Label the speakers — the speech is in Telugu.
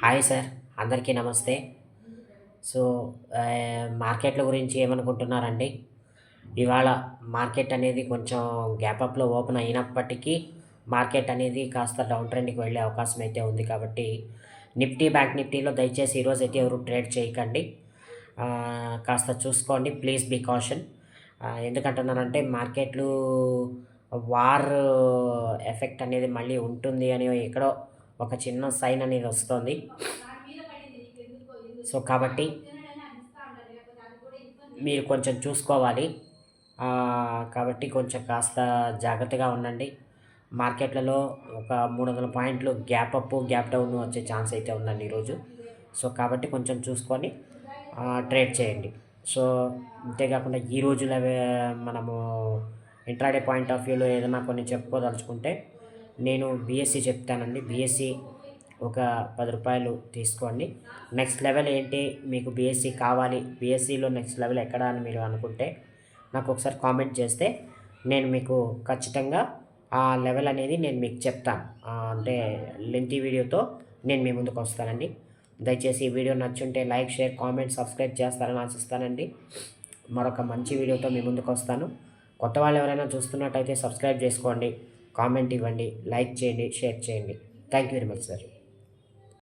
Speaker 1: హాయ్ సార్, అందరికీ నమస్తే. సో, మార్కెట్ల గురించి ఏమనుకుంటున్నారండి? ఇవాళ మార్కెట్ అనేది కొంచెం గ్యాప్ అప్‌లో ఓపెన్ అయినప్పటికీ, మార్కెట్ అనేది కాస్త డౌన్ ట్రెండ్‌కి వెళ్ళే అవకాశం అయితే ఉంది కాబట్టి, నిఫ్టీ, బ్యాంక్ నిఫ్టీలో దయచేసి ఈరోజైతే ఎవరు ట్రేడ్ చేయకండి. కాస్త చూసుకోండి. Please be caution. ఎందుకంటున్నానంటే మార్కెట్‌లు వార్ ఎఫెక్ట్ అనేది మళ్ళీ ఉంటుంది అని ఎక్కడో ఒక చిన్న సైన్ అనేది వస్తోంది. సో, కాబట్టి మీరు కొంచెం చూసుకోవాలి. కాబట్టి కొంచెం కాస్త జాగ్రత్తగా ఉండండి. మార్కెట్లలో ఒక 300 పాయింట్లు గ్యాప్ అప్, గ్యాప్ డౌన్ వచ్చే ఛాన్స్ అయితే ఉందండి ఈరోజు. సో, కాబట్టి కొంచెం చూసుకొని ట్రేడ్ చేయండి. సో, అంతేకాకుండా ఈ రోజులవే మనము ఇంట్రాడే పాయింట్ ఆఫ్ వ్యూలో ఏదైనా కొన్ని చెప్పుకోదలుచుకుంటే, నేను బీఎస్సీ చెప్తానండి. బీఎస్సీ ఒక రూ. 10 తీసుకోండి. నెక్స్ట్ లెవెల్ ఏంటి? మీకు బీఎస్సీ కావాలి. బీఎస్సీలో నెక్స్ట్ లెవెల్ ఎక్కడ అని మీరు అనుకుంటే, నాకు ఒకసారి కామెంట్ చేస్తే, నేను మీకు ఖచ్చితంగా ఆ లెవెల్ అనేది నేను మీకు చెప్తాను. అంటే లెంతీ వీడియోతో నేను మీ ముందుకు వస్తానండి. దయచేసి ఈ వీడియో నచ్చుంటే లైక్, షేర్, కామెంట్, సబ్స్క్రైబ్ చేస్తారని ఆశిస్తానండి. మరొక మంచి వీడియోతో మీ ముందుకు వస్తాను. కొత్త వాళ్ళు ఎవరైనా చూస్తున్నట్టయితే సబ్స్క్రైబ్ చేసుకోండి, కామెంట్ ఇవ్వండి, లైక్ చేయండి, షేర్ చేయండి. Thank you very much sir.